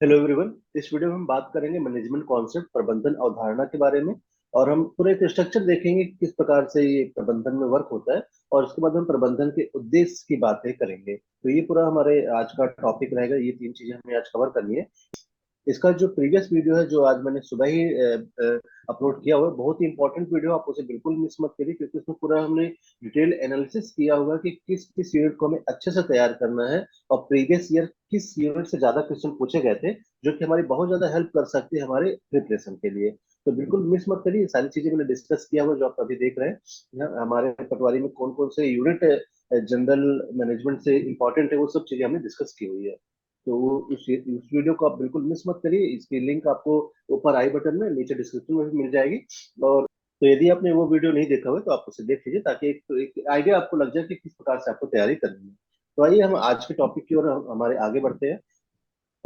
Hello everyone. इस video में हम बात करेंगे मैनेजमेंट कॉन्सेप्ट प्रबंधन अवधारणा के बारे में। और हम पूरे एक स्ट्रक्चर देखेंगे कि किस प्रकार से ये प्रबंधन में वर्क होता है। और उसके बाद हम प्रबंधन के उद्देश्य की बातें करेंगे। तो ये पूरा हमारे आज का टॉपिक रहेगा। ये तीन चीजें हमें आज कवर करनी है। इसका जो प्रीवियस वीडियो है जो आज मैंने सुबह ही अपलोड किया हुआ है, बहुत ही इंपॉर्टेंट वीडियो। आप उसे बिल्कुल मिस मत करिए, क्योंकि उसमें पूरा हमने डिटेल एनालिसिस किया होगा कि किस किस यूनिट को हमें अच्छे से तैयार करना है। और प्रीवियस ईयर किस यूनिट से ज्यादा क्वेश्चन पूछे गए थे, जो कि हमारी बहुत ज्यादा हेल्प कर सकती है हमारे प्रिपरेशन के लिए। तो बिल्कुल मिस मत करिए। ये सारी चीजें मैंने डिस्कस किया हुआ जो आप अभी देख रहे हैं। हमारे पटवारी में कौन कौन से यूनिट जनरल मैनेजमेंट से इंपॉर्टेंट है, वो सब चीजें हमने डिस्कस की हुई है। तो उस वीडियो को आप बिल्कुल मिस मत करिए। इसकी लिंक आपको ऊपर आई बटन में, नीचे डिस्क्रिप्शन में भी मिल जाएगी। और तो यदि आपने वो वीडियो नहीं देखा हुआ है, तो आप उसे देख लीजिए, ताकि एक आइडिया आपको लग जाए कि किस प्रकार से आपको तैयारी करनी है। तो आइए हम आज के टॉपिक की ओर हमारे आगे बढ़ते हैं।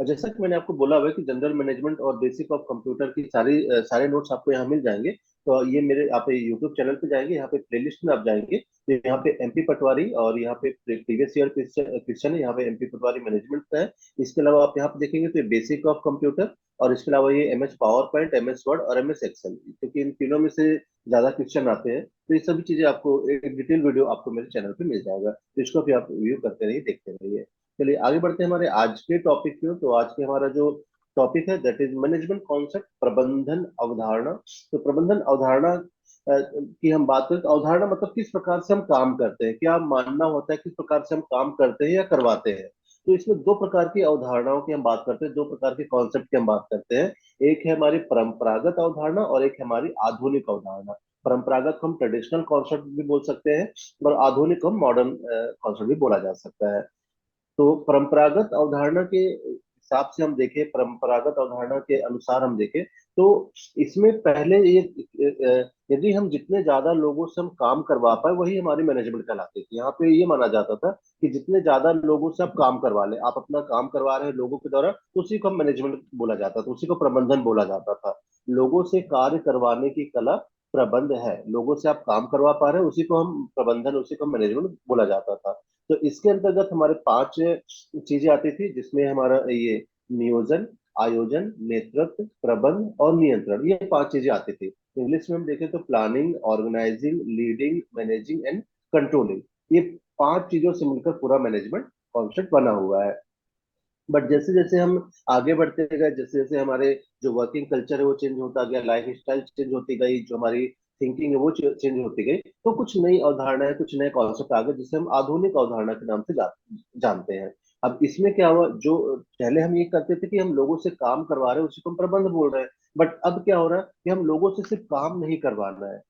और जैसा कि मैंने आपको बोला हुआ है कि जनरल मैनेजमेंट और बेसिक ऑफ कंप्यूटर की सारे नोट्स आपको यहाँ मिल जाएंगे। तो ये मेरे आप यूट्यूब चैनल पे जाएंगे, यहाँ पे प्लेलिस्ट में आप जाएंगे, तो यहाँ पे एमपी पटवारी और यहाँ पे प्रीवियस ईयर क्वेश्चन है। यहाँ पे एमपी पटवारी मैनेजमेंट का है। इसके अलावा आप यहाँ पे देखेंगे तो बेसिक ऑफ कंप्यूटर, और इसके अलावा ये MS power point, MS word और एमएस एक्सेल, क्योंकि इन तीनों में से ज्यादा क्वेश्चन आते हैं। तो ये सभी चीजें आपको एक डिटेल वीडियो आपको मेरे चैनल पे मिल जाएगा, तो इसको भी आप व्यू करते रहिए, देखते रहिए। चलिए आगे बढ़ते हैं हमारे आज के टॉपिक में। तो आज के हमारा जो टॉपिक है दैट इज मैनेजमेंट कॉन्सेप्ट प्रबंधन अवधारणा। तो प्रबंधन अवधारणा की हम बात करें तो अवधारणा मतलब किस प्रकार से हम काम करते हैं, क्या मानना होता है, किस प्रकार से हम काम करते हैं या करवाते हैं। तो इसमें दो प्रकार की अवधारणाओं की हम बात करते हैं, दो प्रकार के कॉन्सेप्ट की हम बात करते हैं। एक है हमारी परंपरागत अवधारणा और एक है हमारी आधुनिक अवधारणा। परंपरागत को हम ट्रेडिशनल कॉन्सेप्ट भी बोल सकते हैं, और आधुनिक को हम मॉडर्न कॉन्सेप्ट भी बोला जा सकता है। तो परंपरागत अवधारणा के हिसाब से हम देखें, परंपरागत अवधारणा के अनुसार हम देखें, तो इसमें पहले ये यदि हम जितने ज्यादा लोगों से हम काम करवा पाए वही हमारी मैनेजमेंट कहलाती थी। यहाँ पे ये माना जाता था कि जितने ज्यादा लोगों से आप काम करवा लें, आप अपना काम करवा रहे हैं लोगों के द्वारा, तो उसी को हम मैनेजमेंट बोला जाता था, उसी को प्रबंधन बोला जाता था। लोगों से कार्य करवाने की कला प्रबंध है। लोगों से आप काम करवा पा रहे हैं, उसी को हम प्रबंधन, उसी को मैनेजमेंट बोला जाता था। तो इसके अंतर्गत हमारे पांच चीजें आती थी, जिसमें हमारा ये नियोजन, आयोजन, नेतृत्व, प्रबंध और नियंत्रण, ये पांच चीजें आती थी। इंग्लिश में हम देखें तो planning, organising, leading, managing and controlling. ये पांच चीजों से मिलकर पूरा मैनेजमेंट कॉन्सेप्ट बना हुआ है। बट जैसे जैसे हम आगे बढ़ते गए, जैसे जैसे हमारे जो वर्किंग कल्चर है वो चेंज होता गया, लाइफ स्टाइल चेंज होती गई, जो हमारी थिंकिंग है वो चेंज होती गई, तो कुछ नई अवधारणाएं, कुछ नए कॉन्सेप्ट आ गए, जिसे हम आधुनिक अवधारणा के नाम से जानते हैं। अब इसमें क्या हुआ, जो पहले हम ये करते थे कि हम लोगों से काम करवा रहे हैं, उसी को हम प्रबंध बोल रहे हैं। बट अब क्या हो रहा है कि हम लोगों से सिर्फ काम नहीं करवाना है,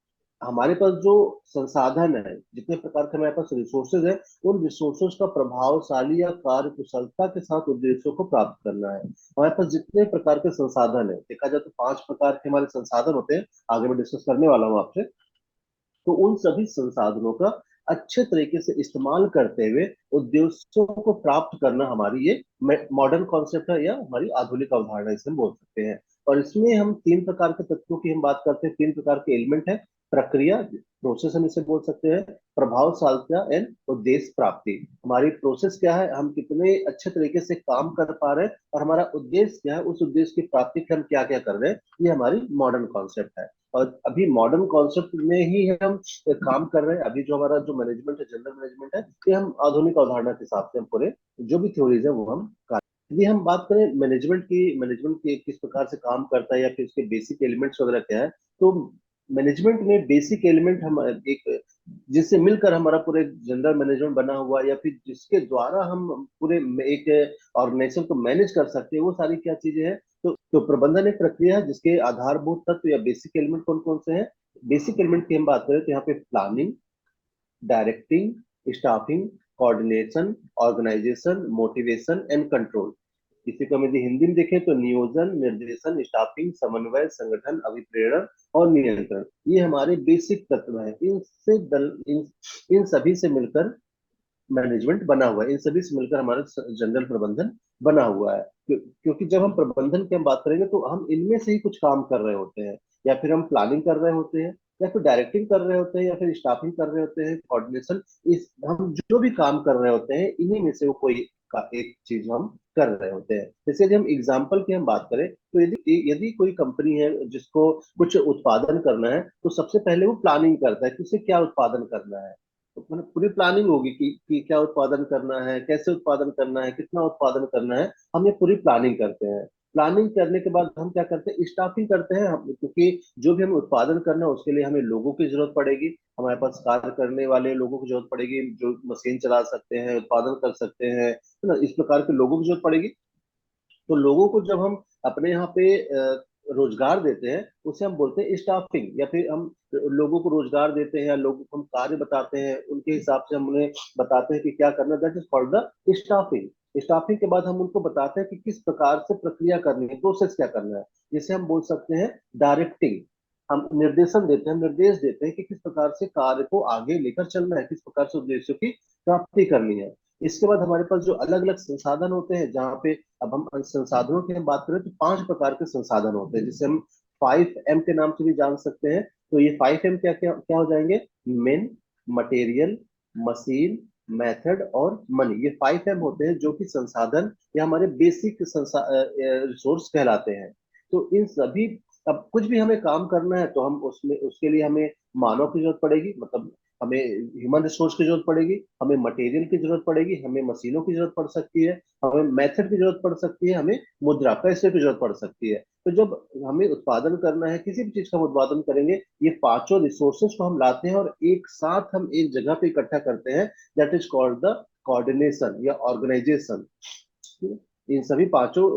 हमारे पास जो संसाधन है, जितने प्रकार के हमारे पास रिसोर्सेज है, उन रिसोर्सेज का प्रभावशाली या कार्य कुशलता के साथ उद्देश्यों को प्राप्त करना है। हमारे पास जितने प्रकार के संसाधन है, देखा जाए तो पांच प्रकार के हमारे संसाधन होते हैं, आगे मैं डिस्कस करने वाला हूँ आपसे। तो उन सभी संसाधनों का अच्छे तरीके से इस्तेमाल करते हुए उद्देश्यों को प्राप्त करना हमारी ये मॉडर्न कॉन्सेप्ट है, या हमारी आधुनिक अवधारणा इसे हम बोल सकते हैं। और इसमें हम तीन प्रकार के तत्वों की हम बात करते हैं, तीन प्रकार के एलिमेंट है। प्रक्रिया, प्रोसेस हम इसे बोल सकते हैं, प्रभावशीलता एंड उद्देश्य प्राप्ति। हमारी प्रोसेस क्या है, हम कितने अच्छे तरीके से काम कर पा रहे हैं, और हमारा उद्देश्य क्या है, उस उद्देश्य की प्राप्ति के लिए हम क्या क्या कर रहे हैं, ये हमारी मॉडर्न कॉन्सेप्ट है। और अभी मॉडर्न कॉन्सेप्ट में ही हम काम कर रहे हैं। अभी जो हमारा जो मैनेजमेंट है, जनरल मैनेजमेंट है, ये हम आधुनिक अवधारणा के हिसाब से हम पूरे जो भी थ्योरीज है वो हम कर। यदि हम बात करें मैनेजमेंट की किस प्रकार से काम करता है या फिर उसके बेसिक एलिमेंट्स वगैरह क्या है, तो मैनेजमेंट में बेसिक एलिमेंट हम एक जिससे मिलकर हमारा पूरे जनरल मैनेजमेंट बना हुआ है, या फिर जिसके द्वारा हम पूरे एक ऑर्गेनाइजेशन को मैनेज कर सकते हैं, वो सारी क्या चीजें हैं। तो प्रबंधन एक प्रक्रिया है जिसके आधारभूत तत्व या बेसिक एलिमेंट कौन कौन से हैं। बेसिक एलिमेंट की हम बात करें तो यहाँ पे planning, directing, staffing, coordination, organisation, motivation and control. इसी को हम यदि हिंदी में देखें तो नियोजन, निर्देशन, स्टाफिंग, समन्वय, संगठन, अभिप्रेरण और नियंत्रण, ये हमारे बेसिक तत्व हैं। इन सभी से मिलकर मैनेजमेंट बना हुआ है, इन सभी से मिलकर हमारा जनरल प्रबंधन बना हुआ है। क्योंकि जब हम प्रबंधन की हम बात करेंगे तो हम इनमें से ही कुछ काम कर रहे होते हैं, या फिर हम प्लानिंग कर रहे होते हैं, या फिर डायरेक्टिंग कर रहे होते हैं, या फिर स्टाफिंग कर रहे होते हैं, कोऑर्डिनेशन, इस हम जो भी काम कर रहे होते हैं, इन्हीं में से वो कोई का एक चीज हम कर रहे होते हैं। जैसे यदि हम एग्जाम्पल की हम बात करें, तो यदि यदि कोई कंपनी है जिसको कुछ उत्पादन करना है, तो सबसे पहले वो प्लानिंग करता है कि उसे क्या उत्पादन करना है। तो मतलब पूरी प्लानिंग होगी कि क्या उत्पादन करना है, कैसे उत्पादन करना है, कितना उत्पादन करना है, हम ये पूरी प्लानिंग करते हैं। प्लानिंग करने के बाद हम क्या करते हैं, स्टाफिंग करते हैं हम, क्योंकि जो भी हमें उत्पादन करना है उसके लिए हमें लोगों की जरूरत पड़ेगी। हमारे पास कार्य करने वाले लोगों की जरूरत पड़ेगी, जो मशीन चला सकते हैं, उत्पादन कर सकते हैं, है ना, इस प्रकार के लोगों की जरूरत पड़ेगी। तो लोगों को जब हम अपने यहाँ पे रोजगार देते हैं, उसे हम बोलते हैं स्टाफिंग, या फिर हम लोगों को रोजगार देते हैं या लोगों को हम कार्य बताते हैं, उनके हिसाब से हम उन्हें बताते हैं कि क्या करना है, that is called the staffing. Staffing के बाद हम उनको बताते हैं कि किस प्रकार से प्रक्रिया करनी है, प्रोसेस क्या करना है, जिसे हम बोल सकते हैं डायरेक्टिंग। हम निर्देशन देते हैं, निर्देश देते हैं कि किस प्रकार से कार्य को आगे लेकर चलना है, किस प्रकार से उद्देश्यों की प्राप्ति करनी है। इसके बाद हमारे पास जो अलग अलग संसाधन होते हैं, जहाँ पे अब हम संसाधनों की हम बात करें तो 5 प्रकार के संसाधन होते हैं, जिसे हम 5M के नाम से भी जान सकते हैं। तो ये 5M क्या क्या क्या हो जाएंगे? मेन, मटेरियल, मशीन, मेथड और मनी। ये 5M होते हैं जो कि संसाधन या हमारे बेसिक रिसोर्स कहलाते हैं। तो इन सभी, अब कुछ भी हमें काम करना है तो हम उसमें उसके लिए हमें मानव की जरूरत पड़ेगी, मतलब हमें ह्यूमन रिसोर्स की जरूरत पड़ेगी, हमें मटेरियल की जरूरत पड़ेगी, हमें मशीनों की जरूरत पड़ सकती है, हमें मेथड की जरूरत पड़ सकती है, हमें मुद्रा पैसे की जरूरत पड़ सकती है। तो जब हमें उत्पादन करना है, किसी भी चीज का हम उत्पादन करेंगे, ये पांचों रिसोर्सेज को हम लाते हैं और एक साथ हम एक जगह पे इकट्ठा करते हैं, that is called the coordination या ऑर्गेनाइजेशन। इन सभी पांचों,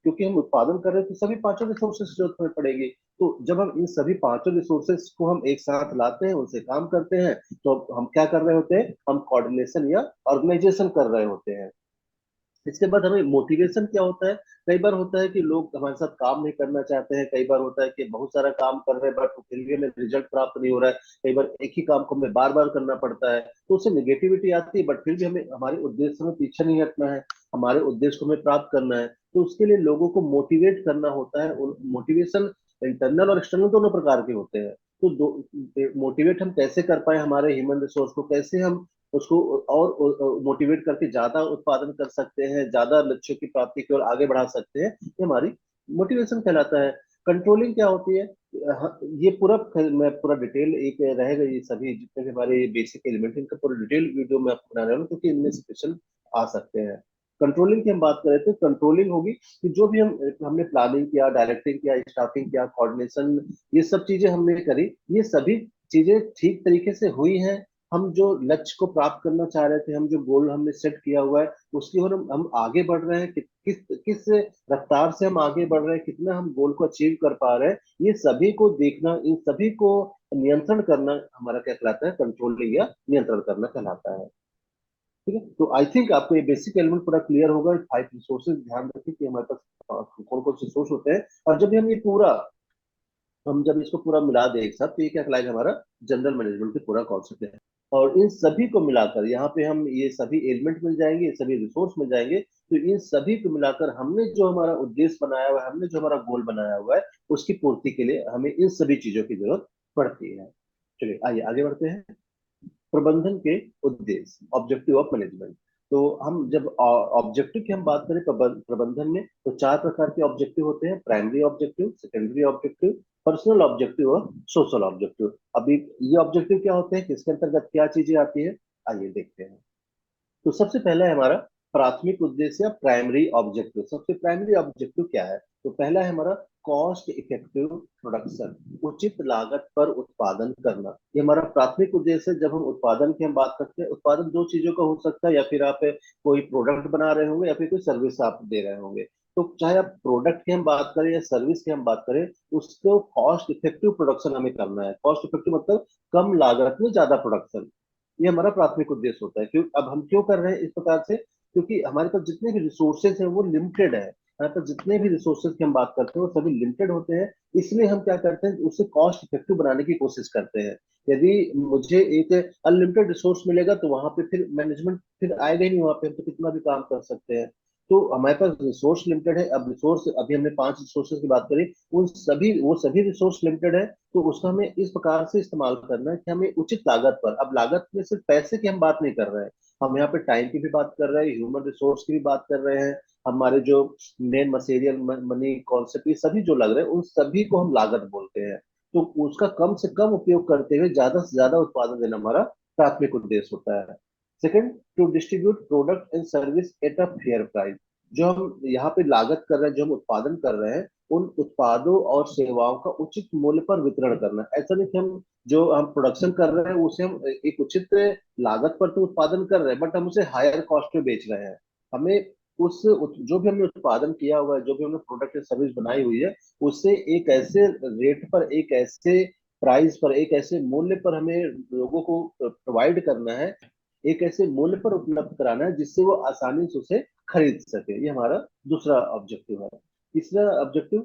क्योंकि हम उत्पादन कर रहे हैं तो सभी पांचों रिसोर्सेज की जरूरत हमें पड़ेगी। तो जब हम इन सभी पांचों रिसोर्सेज को हम एक साथ लाते हैं, उनसे काम करते हैं, तो हम क्या कर रहे होते हैं, हम कोऑर्डिनेशन या ऑर्गेनाइजेशन कर रहे होते हैं। इसके बाद हमें मोटिवेशन क्या होता है? कई बार होता है कि लोग हमारे साथ काम नहीं करना चाहते हैं, कई बार होता है कि बहुत सारा काम कर रहे हैं बट फिर भी हमें रिजल्ट प्राप्त नहीं हो रहा है, कई बार एक ही काम को हमें बार बार करना पड़ता है, तो उससे नेगेटिविटी आती है, बट फिर भी हमें हमारे उद्देश्य में पीछे नहीं हटना है, हमारे उद्देश्य को हमें प्राप्त करना है। तो उसके लिए लोगों को मोटिवेट करना होता है। मोटिवेशन इंटरनल और एक्सटर्नल दोनों प्रकार के होते हैं। तो मोटिवेट हम कैसे कर पाए हमारे ह्यूमन रिसोर्स को, कैसे हम उसको और मोटिवेट करके ज्यादा उत्पादन कर सकते हैं, ज्यादा लक्ष्यों की प्राप्ति की ओर आगे बढ़ा सकते हैं, ये हमारी मोटिवेशन कहलाता है। कंट्रोलिंग क्या होती है? ये पूरा मैं पूरा डिटेल एक रहेगा, ये सभी जितने भी हमारे बेसिक एलिमेंट इनका पूरा डिटेल वीडियो मैं आपको बना रहा हूँ, क्योंकि इनमें से क्वेश्चन आ सकते हैं। कंट्रोलिंग की हम बात करें तो कंट्रोलिंग होगी कि जो भी हमने प्लानिंग किया, डायरेक्टिंग किया, स्टाफिंग किया, कोऑर्डिनेशन, ये सब चीजें हमने करी, ये सभी चीजें ठीक तरीके से हुई हैं। हम जो लक्ष्य को प्राप्त करना चाह रहे थे, हम जो गोल हमने सेट किया हुआ है, उसकी ओर हम आगे बढ़ रहे हैं, किस किस रफ्तार से हम आगे बढ़ रहे हैं, कितना हम गोल को अचीव कर पा रहे हैं, ये सभी को देखना, इन सभी को नियंत्रण करना हमारा क्या कहलाता है? कंट्रोलिंग या नियंत्रण करना कहलाता है। ठीक है, तो आई थिंक आपको ये बेसिक एलिमेंट पूरा क्लियर होगा। 5 रिसोर्सेज ध्यान रखें कि हमारे पास कौन कौन से रिसोर्स होते हैं, और जब भी हम जब इसको पूरा मिला दे एक साथ, तो ये क्या कहलाएगा? हमारा जनरल मैनेजमेंट का पूरा कॉन्सेप्ट है। और इन सभी को मिलाकर यहाँ पे हम ये सभी एलिमेंट मिल जाएंगे, ये सभी रिसोर्स मिल जाएंगे, तो इन सभी को मिलाकर हमने जो हमारा उद्देश्य बनाया हुआ है, हमने जो हमारा गोल बनाया हुआ है, उसकी पूर्ति के लिए हमें इन सभी चीजों की जरूरत पड़ती है। चलिए आइए आगे बढ़ते हैं। प्रबंधन के उद्देश्य, ऑब्जेक्टिव ऑफ मैनेजमेंट। तो हम जब ऑब्जेक्टिव की हम बात करें प्रबंधन में, तो 4 प्रकार के ऑब्जेक्टिव होते हैं: primary objective, secondary objective, personal objective और सोशल ऑब्जेक्टिव। अभी ये ऑब्जेक्टिव क्या होते हैं, किसके अंतर्गत क्या चीजें आती है, आइए देखते हैं। तो सबसे पहला है हमारा प्राथमिक उद्देश्य या प्राइमरी ऑब्जेक्टिव। सबसे प्राइमरी ऑब्जेक्टिव क्या है? तो पहला है हमारा कॉस्ट इफेक्टिव प्रोडक्शन, उचित लागत पर उत्पादन करना। ये हमारा प्राथमिक उद्देश्य है। जब हम उत्पादन की हम बात करते हैं, उत्पादन दो चीजों का हो सकता है, या फिर आप कोई प्रोडक्ट बना रहे होंगे या फिर कोई सर्विस आप दे रहे होंगे। तो चाहे आप प्रोडक्ट की हम बात करें या सर्विस की हम बात करें, उसको कॉस्ट इफेक्टिव प्रोडक्शन हमें करना है। कॉस्ट इफेक्टिव मतलब कम लागत में ज्यादा प्रोडक्शन, ये हमारा प्राथमिक उद्देश्य होता है। क्यों अब हम क्यों कर रहे हैं इस प्रकार से? क्योंकि हमारे पास जितने भी रिसोर्सेज हैं वो लिमिटेड है, हमारे पास जितने भी रिसोर्सेज की हम बात करते हैं वो सभी लिमिटेड होते हैं। इसलिए हम क्या करते हैं, उससे कॉस्ट इफेक्टिव बनाने की कोशिश करते हैं। यदि मुझे एक अनलिमिटेड रिसोर्स मिलेगा तो वहां पे फिर मैनेजमेंट फिर आएगा ही नहीं, वहां पे हम तो कितना भी काम कर सकते हैं। तो हमारे पास रिसोर्स लिमिटेड है। अब रिसोर्स, अभी हमने 5 रिसोर्सेज की बात करी, उन सभी वो सभी रिसोर्स लिमिटेड है। तो उसका हमें इस प्रकार से इस्तेमाल करना है कि हमें उचित लागत पर, अब लागत में सिर्फ पैसे की हम बात नहीं कर रहे हैं, हम यहाँ पे टाइम की भी बात कर रहे हैं, ह्यूमन रिसोर्स की भी बात कर रहे हैं, हमारे जो मेन मटेरियल मनी कॉन्सेप्ट ये सभी जो लग रहे हैं उन सभी को हम लागत बोलते हैं। तो उसका कम से कम उपयोग करते हुए ज्यादा से ज्यादा उत्पादन देना हमारा प्राथमिक उद्देश्य होता है। Second, to distribute product and service at a fair price. जो हम यहाँ पे लागत कर रहे हैं, जो हम उत्पादन कर रहे हैं, उन उत्पादों और सेवाओं का उचित मूल्य पर वितरण करना। ऐसा नहीं कि हम जो हम प्रोडक्शन कर रहे हैं उसे हम एक उचित लागत पर तो उत्पादन कर रहे हैं, बट हम उसे हायर कॉस्ट पे बेच रहे हैं। हमें जो भी हमने उत्पादन किया हुआ है, जो भी हमने प्रोडक्ट या सर्विस बनाई हुई है, उसे एक ऐसे रेट पर, एक ऐसे प्राइस पर, एक ऐसे मूल्य पर हमें लोगों को प्रोवाइड करना है, एक ऐसे मूल्य पर उपलब्ध कराना है जिससे वो आसानी से उसे खरीद सके। ये हमारा दूसरा ऑब्जेक्टिव है। तीसरा objective,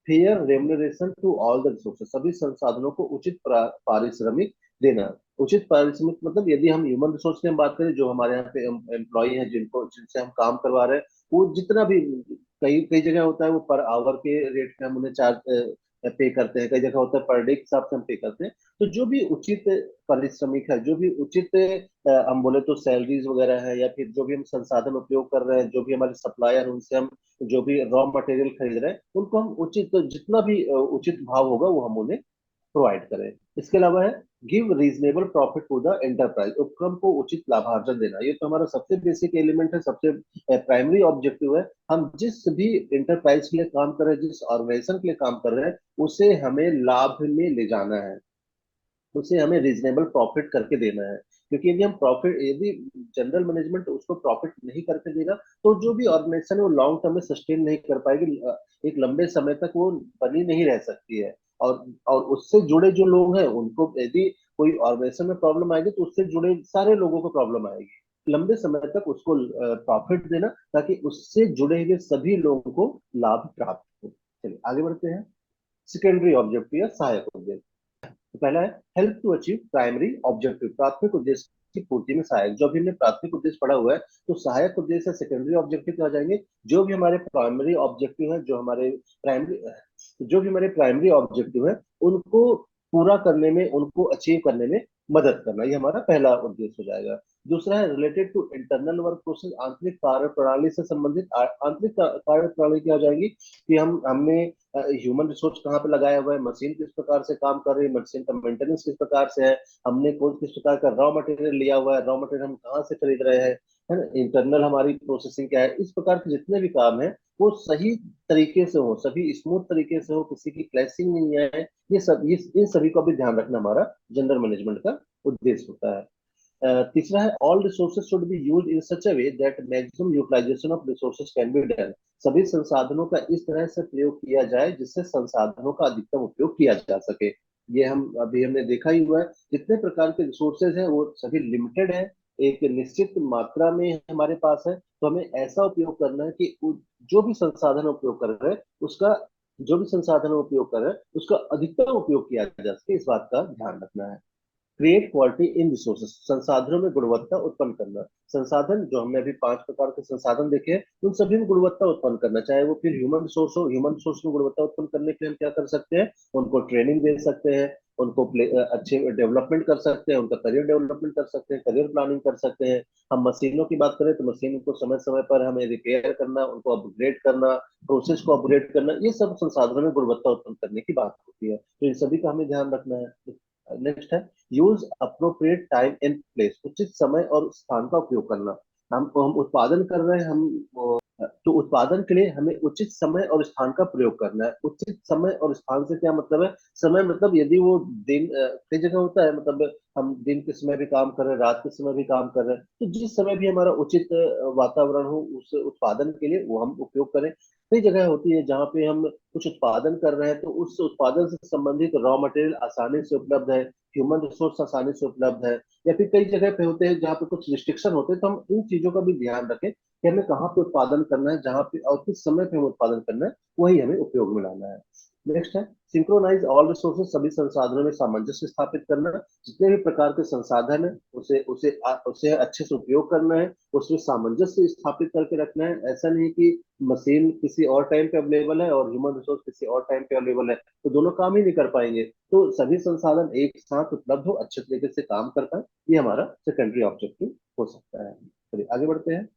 fair remuneration to all the resources. सभी संसाधनों को उचित पारिश्रमिक देना। उचित पारिश्रमिक मतलब यदि हम ह्यूमन रिसोर्स की हम बात करें, जो हमारे यहाँ पे एम्प्लॉय हैं, जिनको जिनसे हम काम करवा रहे हैं, वो जितना भी, कई कई जगह होता है वो पर आवर के रेट पे हम उन्हें चार्ज पे करते हैं, कई जगह होता है पर डे के हिसाब से हम पे करते हैं। तो जो भी उचित पारिश्रमिक है, जो भी उचित हम बोले तो सैलरीज वगैरह है, या फिर जो भी हम संसाधन उपयोग कर रहे हैं, जो भी हमारे सप्लायर, उनसे हम जो भी रॉ मटेरियल खरीद रहे हैं, उनको हम उचित, जितना भी उचित भाव होगा वो हम उन्हें प्रोवाइड करें। इसके अलावा है, give reasonable profit to the enterprise. उपक्रम को उचित लाभार्जन देना। ये तो हमारा सबसे बेसिक एलिमेंट है, सबसे प्राइमरी ऑब्जेक्टिव है। हम जिस भी इंटरप्राइज के लिए काम कर रहे हैं, जिस ऑर्गेनाइजेशन के लिए काम कर रहे हैं, उसे हमें लाभ में ले जाना है, उसे हमें रीजनेबल प्रॉफिट करके देना है। क्योंकि यदि हम प्रॉफिट, यदि जनरल मैनेजमेंट उसको प्रॉफिट नहीं करके देगा, तो जो भी ऑर्गेनाइजेशन है वो लॉन्ग टर्म में सस्टेन नहीं कर पाएगी, एक लंबे समय तक वो बनी नहीं रह सकती है। और उससे जुड़े जो लोग हैं उनको, यदि कोई ऑर्गेनाइजेशन में प्रॉब्लम आएगी तो उससे जुड़े सारे लोगों को प्रॉब्लम आएगी। लंबे समय तक उसको प्रॉफिट देना, ताकि उससे जुड़े हुए सभी लोगों को लाभ प्राप्त हो। चलिए आगे बढ़ते हैं। सेकेंडरी ऑब्जेक्टिव या सहायक उद्देश्य। तो पहला है, help to achieve primary objective. प्राथमिक उद्देश्य की पूर्ति में सहायक। जो भी हमने प्राथमिक उद्देश्य पढ़ा हुआ है, तो सहायक उद्देश्य या सेकेंडरी ऑब्जेक्टिव क्या हो जाएंगे? जो भी हमारे प्राइमरी ऑब्जेक्टिव है, जो भी हमारे प्राइमरी ऑब्जेक्टिव है, उनको पूरा करने में, उनको अचीव करने में मदद करना, ये हमारा पहला उद्देश्य हो जाएगा। दूसरा है, related to internal work process. आंतरिक कार्य प्रणाली से संबंधित। आंतरिक कार्य प्रणाली क्या हो जाएगी? कि हमने ह्यूमन रिसोर्स कहाँ पे लगाया हुआ है, मशीन किस प्रकार से काम कर रही है, मशीन का मेंटेनेंस किस प्रकार से है, हमने कौन किस प्रकार का रॉ मटेरियल लिया हुआ है, रॉ मटेरियल हम कहाँ से खरीद रहे हैं, है ना, इंटरनल हमारी प्रोसेसिंग क्या है। इस प्रकार के जितने भी काम है वो सही तरीके से हो, सभी स्मूथ तरीके से हो, किसी की क्लैशिंग नहीं आए। ये इन सभी का भी ध्यान रखना हमारा जनरल मैनेजमेंट का उद्देश्य होता है। तीसरा है, all resources should be used in such a way that maximum utilisation of resources can be done. सभी संसाधनों का इस तरह से प्रयोग किया जाए जिससे संसाधनों का अधिकतम उपयोग किया जा सके। ये हमने देखा ही हुआ है, जितने प्रकार के रिसोर्सेज हैं वो सभी लिमिटेड है, एक निश्चित मात्रा में हमारे पास है। तो हमें ऐसा उपयोग करना है कि जो भी संसाधन उपयोग कर रहे हैं उसका, जो भी संसाधन उपयोग कर रहे हैं उसका अधिकतम उपयोग किया जा सके, इस बात का ध्यान रखना है। Create quality in resources. संसाधनों में गुणवत्ता उत्पन्न करना। संसाधन, जो हमने अभी 5 प्रकार के संसाधन देखे हैं, उन सभी में गुणवत्ता उत्पन्न करना, चाहे वो फिर ह्यूमन रिसोर्स हो। ह्यूमन रिसोर्स में गुणवत्ता उत्पन्न करने के लिए हम क्या कर सकते हैं? उनको ट्रेनिंग दे सकते हैं, उनको अच्छे डेवलपमेंट कर सकते हैं, उनका करियर डेवलपमेंट कर सकते हैं, करियर प्लानिंग कर सकते हैं। हम मशीनों की बात करें तो मशीन को समय समय पर हमें रिपेयर करना, उनको अपग्रेड करना, प्रोसेस को अपग्रेड करना, ये सब संसाधनों में गुणवत्ता उत्पन्न करने की बात होती है। तो इन सभी का हमें ध्यान रखना है। नेक्स्ट है, use appropriate time and place. उचित समय और स्थान का उपयोग करना। हम उत्पादन कर रहे हैं, तो उत्पादन के लिए हमें उचित समय और स्थान का प्रयोग करना है। उचित समय और स्थान से क्या मतलब है? समय मतलब यदि वो दिन, कई जगह होता है, मतलब हम दिन के समय भी काम कर रहे हैं, रात के समय भी काम कर रहे हैं, तो जिस समय भी हमारा उचित वातावरण हो उस उत्पादन के लिए वो हम उपयोग करें। कई जगह होती है जहाँ पे हम कुछ उत्पादन कर रहे हैं, तो उस उत्पादन से संबंधित रॉ मटेरियल आसानी से उपलब्ध है, ह्यूमन रिसोर्स आसानी से उपलब्ध है। या फिर कई जगह पे होते हैं जहाँ पे कुछ रिस्ट्रिक्शन होते हैं, तो हम इन चीजों का भी ध्यान रखें कि हमें कहाँ पे उत्पादन करना है, जहाँ पे और किस समय पे हमें उत्पादन करना है, वही हमें उपयोग में लाना है। नेक्स्ट है सिंक्रोनाइज ऑल रिसोर्सेज, सभी संसाधनों में सामंजस्य स्थापित करना। जितने भी प्रकार के संसाधन है उसे उसे उसे अच्छे से उपयोग करना है, उसमें सामंजस्य स्थापित करके रखना है। ऐसा नहीं कि मशीन किसी और टाइम पे अवेलेबल है और ह्यूमन रिसोर्स किसी और टाइम पे अवेलेबल है, तो दोनों काम ही नहीं कर पाएंगे। तो सभी संसाधन एक साथ उपलब्ध हो, अच्छे तरीके से काम कर पाए, ये हमारा सेकेंडरी ऑब्जेक्टिव हो सकता है। चलिए आगे बढ़ते हैं।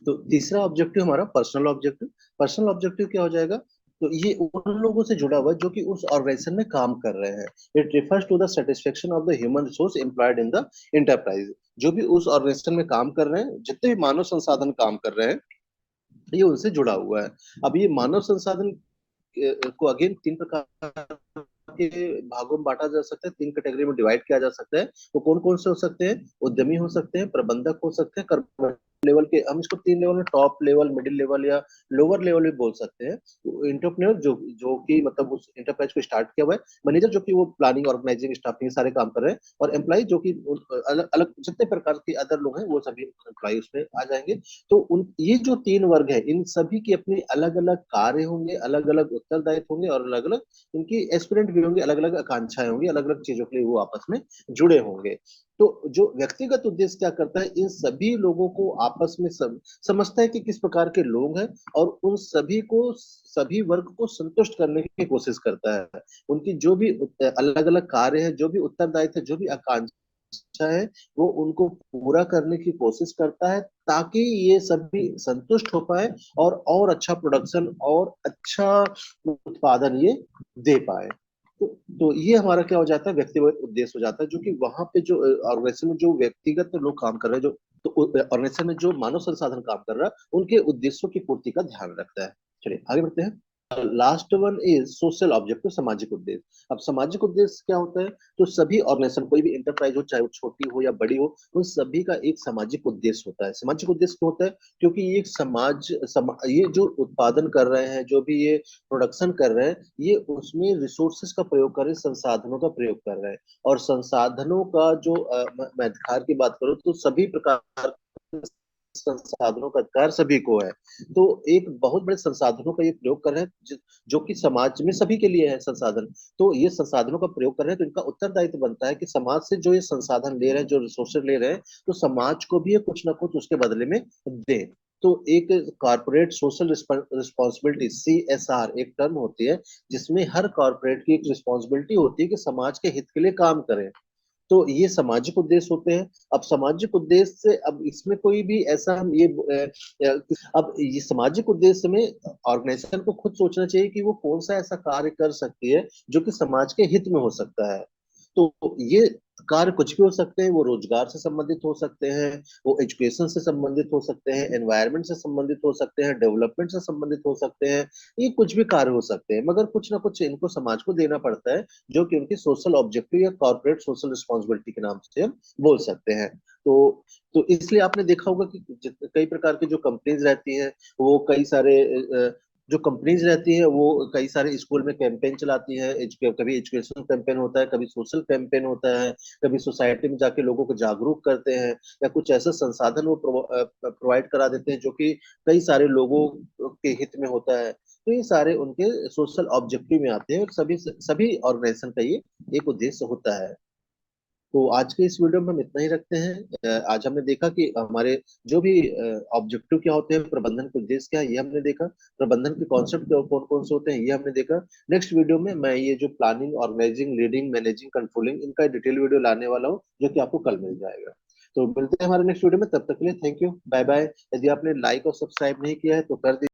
तो तीसरा ऑब्जेक्टिव हमारा पर्सनल ऑब्जेक्टिव। पर्सनल ऑब्जेक्टिव क्या हो जाएगा? तो ये उन लोगों से जुड़ा हुआ है जो कि उस ऑर्गेनाइजेशन में काम कर रहे हैं। It refers to the satisfaction of the human resource employed in the enterprise. जो भी उस ऑर्गेनाइजेशन में काम कर रहे हैं, जितने भी मानव संसाधन काम कर रहे हैं, ये उनसे जुड़ा हुआ है। अब ये मानव संसाधन को अगेन तीन प्रकार के भागों में बांटा जा सकता है, तीन कैटेगरी में डिवाइड किया जा सकता है। तो कौन कौन से हो सकते हैं? उद्यमी हो सकते हैं, प्रबंधक हो सकते हैं, कर्मचारी लेवल के, हम इसको तीन लेवल में, टॉप लेवल, मिडिल लेवल या लोअर लेवल भी बोल सकते हैं। तो एंटरप्रेन्योर जो जो कि मतलब उस एंटरप्राइज को स्टार्ट किया हुआ है, मैनेजर जो कि वो प्लानिंग, ऑर्गेनाइजिंग, स्टाफिंग सारे काम कर रहे हैं, और एम्प्लॉय जो कि अलग अलग जितने प्रकार के अदर लोग हैं वो सभी एम्प्लॉय उसमें आ जाएंगे। तो उन ये जो तीन वर्ग है, इन सभी की अपनी अलग अलग कार्य होंगे, अलग अलग उत्तरदायित्व होंगे, और अलग अलग इनकी एस्पिरेंट भी होंगे, अलग अलग आकांक्षाएं होंगी, अलग अलग चीजों के लिए वो आपस में जुड़े होंगे। तो जो व्यक्तिगत उद्देश्य क्या करता है, इन सभी लोगों को आपस में समझता है कि किस प्रकार के लोग हैं, और उन सभी को, सभी वर्ग को संतुष्ट करने की कोशिश करता है। उनकी जो भी अलग अलग कार्य है, जो भी उत्तरदायित्व है, जो भी आकांक्षा है, वो उनको पूरा करने की कोशिश करता है, ताकि ये सभी संतुष्ट हो पाए और अच्छा प्रोडक्शन और अच्छा उत्पादन ये दे पाए। तो, तो ये हमारा क्या हो जाता है? व्यक्तिगत उद्देश्य हो जाता है, जो कि वहां पे जो ऑर्गेनाइजेशन में जो व्यक्तिगत लोग काम कर रहे हैं, जो तो ऑर्गेनाइजेशन में जो मानव संसाधन काम कर रहा है, उनके उद्देश्यों की पूर्ति का ध्यान रखता है। चलिए आगे बढ़ते हैं। Last one is social objective, सामाजिक उद्देश्य। अब सामाजिक उद्देश्य क्या होता है? तो सभी ऑर्गेनाइजेशन, कोई भी इंटरप्राइज हो, चाहे वो छोटी हो या बड़ी हो, उन सभी का एक सामाजिक उद्देश्य होता है। सामाजिक उद्देश्य क्यों होता है? क्योंकि ये एक ये जो उत्पादन कर रहे हैं, जो भी ये प्रोडक्शन कर रहे हैं, ये उसमें रिसोर्सेज का प्रयोग कर रहे हैं, संसाधनों का प्रयोग कर रहे हैं। और संसाधनों का जो मैं अधिकार की बात करूं, तो सभी प्रकार संसाधनों का अधिकार सभी को है। तो एक बहुत बड़े संसाधनों का ये प्रयोग कर रहे हैं, जो कि समाज में सभी के लिए है संसाधन। तो ये संसाधनों का प्रयोग कर रहे हैं, तो इनका उत्तरदायित्व बनता है कि समाज से जो ये संसाधन ले रहे हैं, जो रिसोर्सेज ले रहे हैं, तो समाज को भी ये कुछ ना कुछ उसके बदले में दे। तो एक कॉर्पोरेट सोशल रिस्पॉन्सिबिलिटी, CSR एक टर्म होती है, जिसमें हर कॉर्पोरेट की एक रिस्पॉन्सिबिलिटी होती है कि समाज के हित के लिए काम करें। तो ये सामाजिक उद्देश्य होते हैं। अब सामाजिक उद्देश्य से, अब इसमें कोई भी ऐसा हम ये अब ये सामाजिक उद्देश्य में ऑर्गेनाइजेशन को खुद सोचना चाहिए कि वो कौन सा ऐसा कार्य कर सकती है जो कि समाज के हित में हो सकता है। तो ये कार्य कुछ भी हो सकते हैं, वो रोजगार से संबंधित हो सकते हैं, वो एजुकेशन से संबंधित हो सकते हैं, एनवायरनमेंट से संबंधित हो सकते हैं, डेवलपमेंट से संबंधित हो सकते हैं। ये कुछ भी कार्य हो सकते हैं, मगर कुछ ना कुछ इनको समाज को देना पड़ता है, जो कि उनकी सोशल ऑब्जेक्टिव या कॉर्पोरेट सोशल रिस्पॉन्सिबिलिटी के नाम से हम बोल सकते हैं। तो इसलिए आपने देखा होगा कि कई प्रकार की जो कंपनीज रहती हैं, वो कई सारे जो कंपनीज रहती है, वो कई सारे स्कूल में कैंपेन चलाती है। कभी एजुकेशन कैंपेन होता है, कभी सोशल कैंपेन होता है, कभी सोसाइटी में जाके लोगों को जागरूक करते हैं, या कुछ ऐसा संसाधन वो प्रोवाइड करा देते हैं जो कि कई सारे लोगों के हित में होता है। तो ये सारे उनके सोशल ऑब्जेक्टिव में आते हैं, और सभी सभी ऑर्गेनाइजेशन का ये एक उद्देश्य होता है। तो आज के इस वीडियो में हम इतना ही रखते हैं। आज हमने देखा कि हमारे जो भी ऑब्जेक्टिव क्या होते हैं, प्रबंधन के उद्देश्य क्या है, ये हमने देखा। प्रबंधन के कॉन्सेप्ट कौन कौन से होते हैं, ये हमने देखा। नेक्स्ट वीडियो में मैं ये जो planning, organising, leading, managing, controlling, इनका डिटेल वीडियो लाने वाला हूँ, जो कि आपको कल मिल जाएगा। तो मिलते हैं हमारे नेक्स्ट वीडियो में, तब तक के लिए थैंक यू, बाय बाय। यदि आपने लाइक और सब्सक्राइब नहीं किया है तो कर दीजिए।